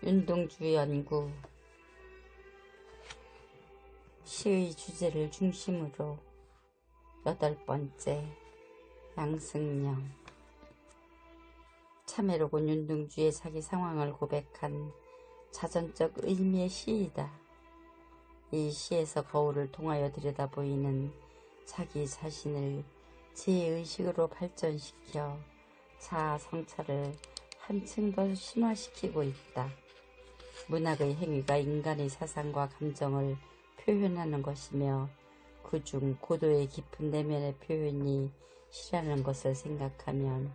윤동주 연구 시의 주제를 중심으로 8번째 양승령 참회록은 윤동주의 자기 상황을 고백한 자전적 의미의 시이다. 이 시에서 거울을 통하여 들여다보이는 자기 자신을 제 의식으로 발전시켜 자아 성찰을 한층 더 심화시키고 있다. 문학의 행위가 인간의 사상과 감정을 표현하는 것이며 그중 고도의 깊은 내면의 표현이 시라는 것을 생각하면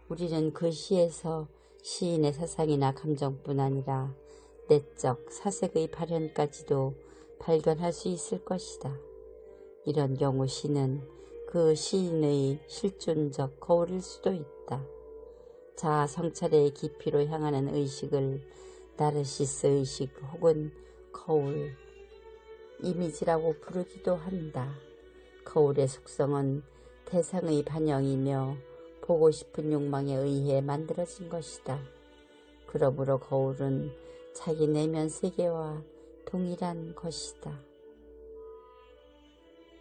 우리는 그 시에서 시인의 사상이나 감정뿐 아니라 내적 사색의 발현까지도 발견할 수 있을 것이다. 이런 경우 시는 그 시인의 실존적 거울일 수도 있다. 자아 성찰의 깊이로 향하는 의식을 나르시스 의식 혹은 거울, 이미지라고 부르기도 한다. 거울의 속성은 대상의 반영이며 보고 싶은 욕망에 의해 만들어진 것이다. 그러므로 거울은 자기 내면 세계와 동일한 것이다.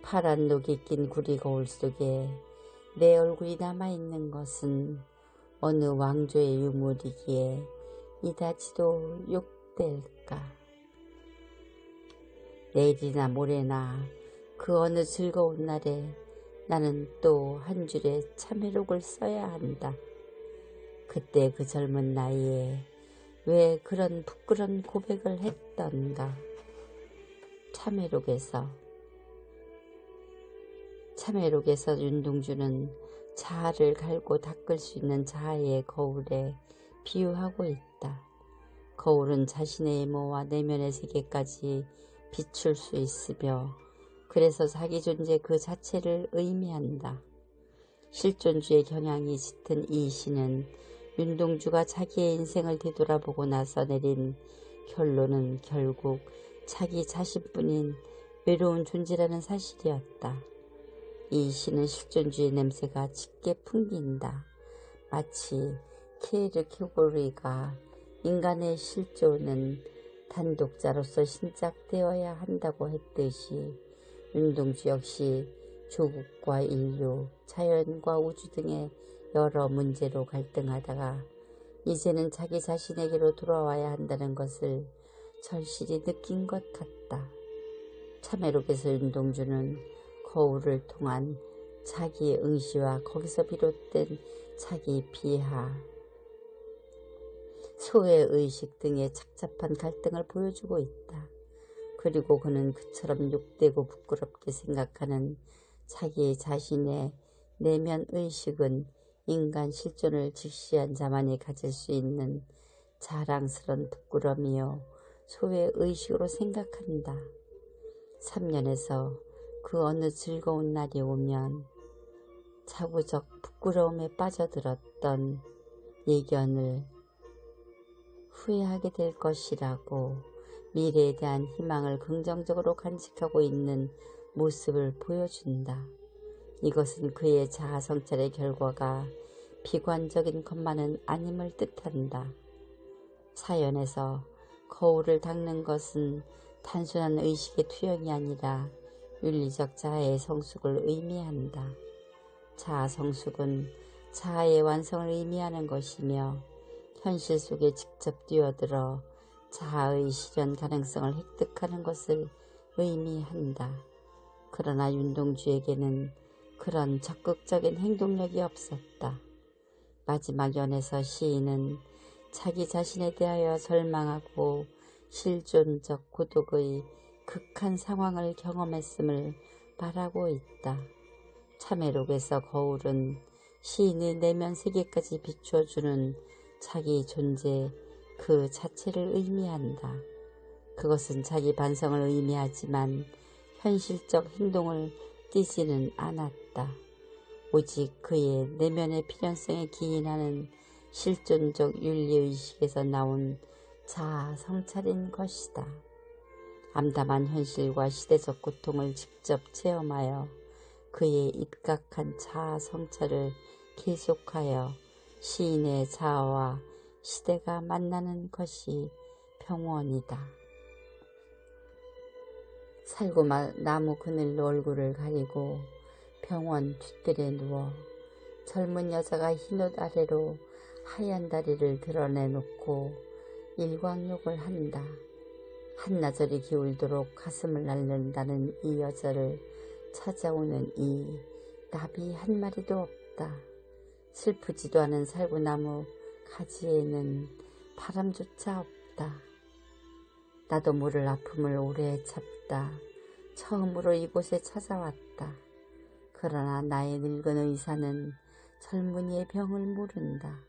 파란 녹이 낀 구리 거울 속에 내 얼굴이 남아있는 것은 어느 왕조의 유물이기에 이다지도 욕될까. 내일이나 모레나 그 어느 즐거운 날에 나는 또 한 줄의 참회록을 써야 한다. 그때 그 젊은 나이에 왜 그런 부끄러운 고백을 했던가. 참회록에서 윤동주는 자아를 갈고 닦을 수 있는 자아의 거울에 비유하고 있다. 거울은 자신의 emo와 내면의 세계까지 비출 수 있으며 그래서 자기 존재 그 자체를 의미한다. 실존주의 경향이 짙은 이 시는 윤동주가 자기의 인생을 되돌아보고 나서 내린 결론은 결국 자기 자신뿐인 외로운 존재라는 사실이었다. 이 시는 실존주의 냄새가 짙게 풍긴다. 마치 키에르케고르가 인간의 실존은 단독자로서 신작되어야 한다고 했듯이 윤동주 역시 조국과 인류, 자연과 우주 등의 여러 문제로 갈등하다가 이제는 자기 자신에게로 돌아와야 한다는 것을 절실히 느낀 것 같다. 참회록에서 윤동주는 거울을 통한 자기의 응시와 거기서 비롯된 자기 비하, 소외의식 등의 착잡한 갈등을 보여주고 있다. 그리고 그는 그처럼 욕되고 부끄럽게 생각하는 자기 자신의 내면 의식은 인간 실존을 직시한 자만이 가질 수 있는 자랑스러운 부끄러움이요 소외의식으로 생각한다. 3년에서 그 어느 즐거운 날이 오면 자구적 부끄러움에 빠져들었던 예견을 후회하게 될 것이라고 미래에 대한 희망을 긍정적으로 간직하고 있는 모습을 보여준다. 이것은 그의 자아 성찰의 결과가 비관적인 것만은 아님을 뜻한다. 사연에서 거울을 닦는 것은 단순한 의식의 투영이 아니라 윤리적 자아의 성숙을 의미한다. 자아 성숙은 자아의 완성을 의미하는 것이며 현실 속에 직접 뛰어들어 자아의 실현 가능성을 획득하는 것을 의미한다. 그러나 윤동주에게는 그런 적극적인 행동력이 없었다. 마지막 연에서 시인은 자기 자신에 대하여 절망하고 실존적 고독의 극한 상황을 경험했음을 말하고 있다. 참회록에서 거울은 시인의 내면 세계까지 비추어주는 자기 존재 그 자체를 의미한다. 그것은 자기 반성을 의미하지만 현실적 행동을 띠지는 않았다. 오직 그의 내면의 필연성에 기인하는 실존적 윤리의식에서 나온 자아 성찰인 것이다. 암담한 현실과 시대적 고통을 직접 체험하여 그의 입각한 자아 성찰을 계속하여 시인의 자아와 시대가 만나는 것이 병원이다. 나무 그늘로 얼굴을 가리고 병원 뒷뜰에 누워 젊은 여자가 흰옷 아래로 하얀 다리를 드러내놓고 일광욕을 한다. 한나절이 기울도록 가슴을 앓는다는 이 여자를 찾아오는 이 나비 한 마리도 없다. 슬프지도 않은 살구나무 가지에는 바람조차 없다. 나도 모를 아픔을 오래 참다 처음으로 이곳에 찾아왔다. 그러나 나의 늙은 의사는 젊은이의 병을 모른다.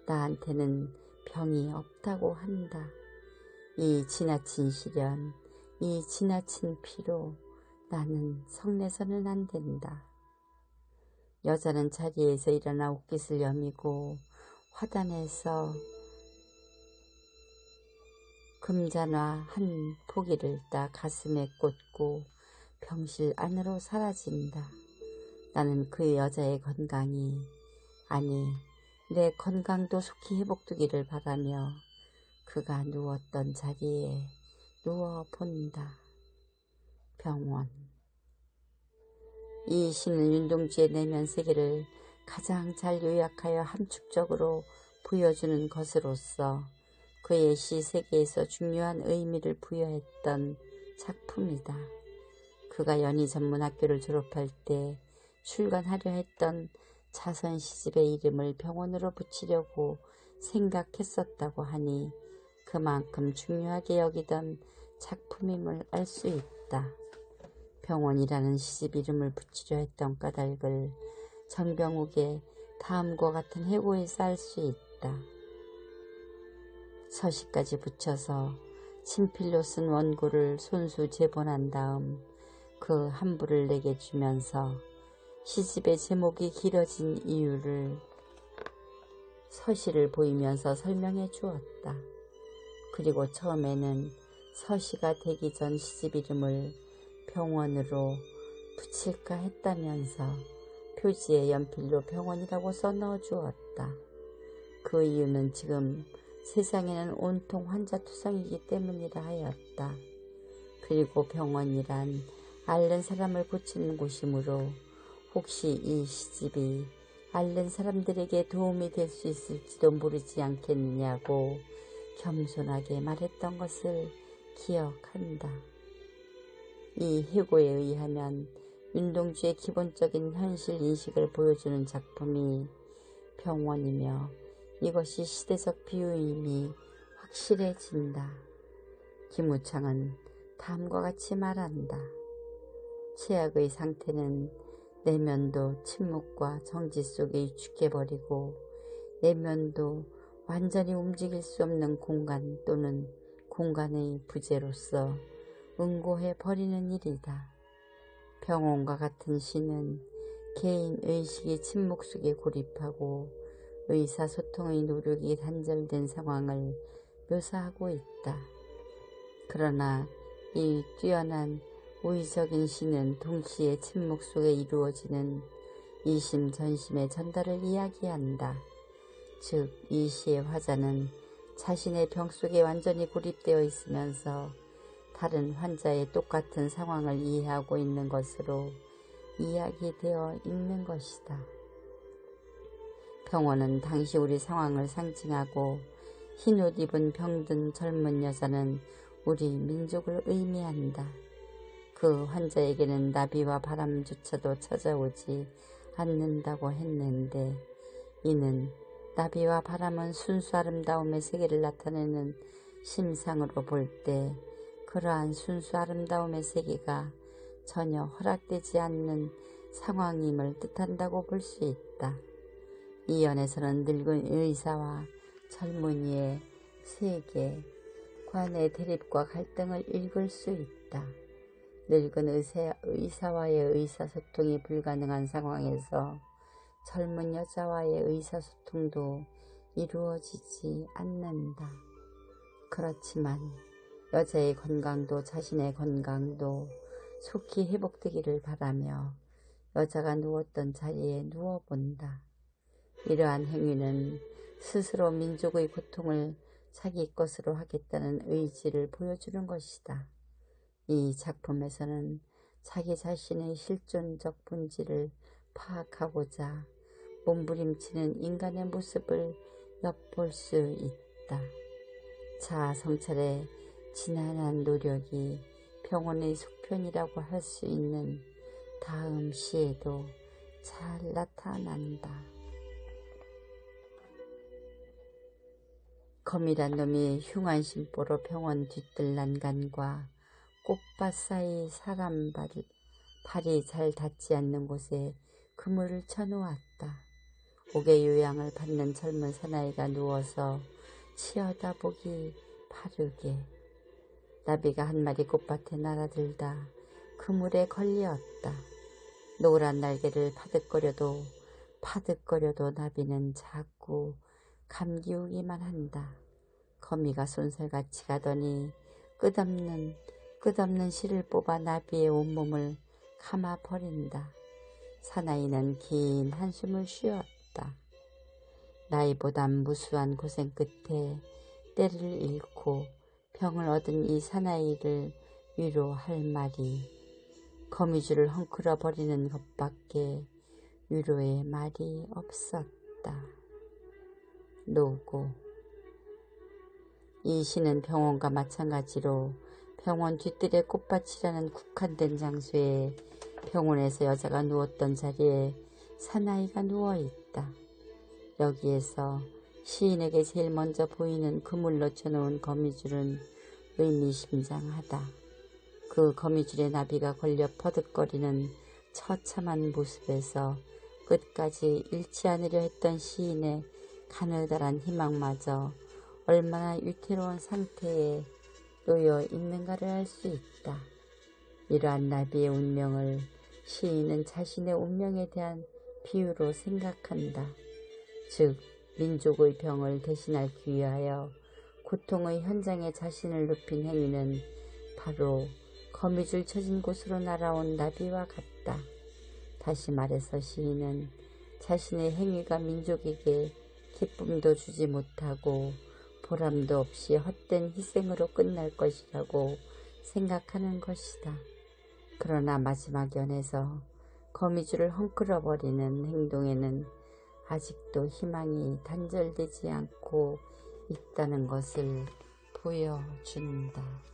나한테는 병이 없다고 한다. 이 지나친 시련, 이 지나친 피로 나는 성내서는 안 된다. 여자는 자리에서 일어나 옷깃을 여미고 화단에서 금잔화 한 포기를 따 가슴에 꽂고 병실 안으로 사라진다. 나는 그 여자의 건강이, 아니 내 건강도 속히 회복되기를 바라며 그가 누웠던 자리에 누워본다. 병원. 이 시는 윤동주의 내면 세계를 가장 잘 요약하여 함축적으로 보여주는 것으로서 그의 시 세계에서 중요한 의미를 부여했던 작품이다. 그가 연희전문학교를 졸업할 때 출간하려 했던 자선 시집의 이름을 병원으로 붙이려고 생각했었다고 하니 그만큼 중요하게 여기던 작품임을 알 수 있다. 병원이라는 시집 이름을 붙이려 했던 까닭을 정병욱의 다음과 같은 해고에서 알 수 있다. 서시까지 붙여서 친필로 쓴 원고를 손수 제본한 다음 그 한부를 내게 주면서 시집의 제목이 길어진 이유를 서시를 보이면서 설명해 주었다. 그리고 처음에는 서시가 되기 전 시집 이름을 병원으로 붙일까 했다면서 표지에 연필로 병원이라고 써넣어 주었다. 그 이유는 지금 세상에는 온통 환자투성이기 때문이라 하였다. 그리고 병원이란 앓는 사람을 고치는 곳이므로 혹시 이 시집이 앓는 사람들에게 도움이 될 수 있을지도 모르지 않겠느냐고 겸손하게 말했던 것을 기억한다. 이 해고에 의하면 윤동주의 기본적인 현실 인식을 보여주는 작품이 병원이며 이것이 시대적 비유임이 확실해진다. 김우창은 다음과 같이 말한다. 최악의 상태는 내면도 침묵과 정지 속에 위축해버리고 내면도 완전히 움직일 수 없는 공간 또는 공간의 부재로서 응고해버리는 일이다. 병원과 같은 시는 개인 의식이 침묵 속에 고립하고 의사소통의 노력이 단절된 상황을 묘사하고 있다. 그러나 이 뛰어난 우의적인 시는 동시에 침묵 속에 이루어지는 이심전심의 전달을 이야기한다. 즉, 이 시의 화자는 자신의 병 속에 완전히 고립되어 있으면서 다른 환자의 똑같은 상황을 이해하고 있는 것으로 이야기되어 있는 것이다. 병원은 당시 우리 상황을 상징하고 흰옷 입은 병든 젊은 여자는 우리 민족을 의미한다. 그 환자에게는 나비와 바람조차도 찾아오지 않는다고 했는데 이는 나비와 바람은 순수 아름다움의 세계를 나타내는 심상으로 볼 때 그러한 순수 아름다움의 세계가 전혀 허락되지 않는 상황임을 뜻한다고 볼 수 있다. 이 연에서는 늙은 의사와 젊은이의 세계, 관의 대립과 갈등을 읽을 수 있다. 늙은 의사와의 의사소통이 불가능한 상황에서 젊은 여자와의 의사소통도 이루어지지 않는다. 그렇지만 여자의 건강도 자신의 건강도 속히 회복되기를 바라며 여자가 누웠던 자리에 누워본다. 이러한 행위는 스스로 민족의 고통을 자기 것으로 하겠다는 의지를 보여주는 것이다. 이 작품에서는 자기 자신의 실존적 본질을 파악하고자 몸부림치는 인간의 모습을 엿볼 수 있다. 자아 성찰의 지난한 노력이 평온의 속편이라고 할 수 있는 다음 시에도 잘 나타난다. 거미란 놈이 흉한 심보로 병원 뒤뜰 난간과 꽃밭 사이 사람 발이 잘 닿지 않는 곳에 그물을 쳐놓았다. 옥의 요양을 받는 젊은 사나이가 누워서 치어다보기 바르게 나비가 한 마리 꽃밭에 날아들다 그물에 걸리었다. 노란 날개를 파득거려도 나비는 자꾸 감기우기만 한다. 거미가 쏜살같이 가더니 끝없는 실을 뽑아 나비의 온몸을 감아버린다. 사나이는 긴 한숨을 쉬었다. 나이보단 무수한 고생 끝에 때를 잃고 병을 얻은 이 사나이를 위로할 말이 거미줄을 헝클어 버리는 것밖에 위로의 말이 없었다. 노고. 이 시는 병원과 마찬가지로 병원 뒤뜰에 꽃밭이라는 국한된 장소에 병원에서 여자가 누웠던 자리에 사나이가 누워있다. 여기에서 시인에게 제일 먼저 보이는 그물로 쳐놓은 거미줄은 의미심장하다. 그 거미줄에 나비가 걸려 퍼득거리는 처참한 모습에서 끝까지 잃지 않으려 했던 시인의 가느다란 희망마저 얼마나 위태로운 상태에 놓여 있는가를 알 수 있다. 이러한 나비의 운명을 시인은 자신의 운명에 대한 비유로 생각한다. 즉 민족의 병을 대신하기 위하여 고통의 현장에 자신을 눕힌 행위는 바로 거미줄 쳐진 곳으로 날아온 나비와 같다. 다시 말해서 시인은 자신의 행위가 민족에게 기쁨도 주지 못하고 보람도 없이 헛된 희생으로 끝날 것이라고 생각하는 것이다. 그러나 마지막 연에서 거미줄을 헝클어버리는 행동에는 아직도 희망이 단절되지 않고 있다는 것을 보여준다.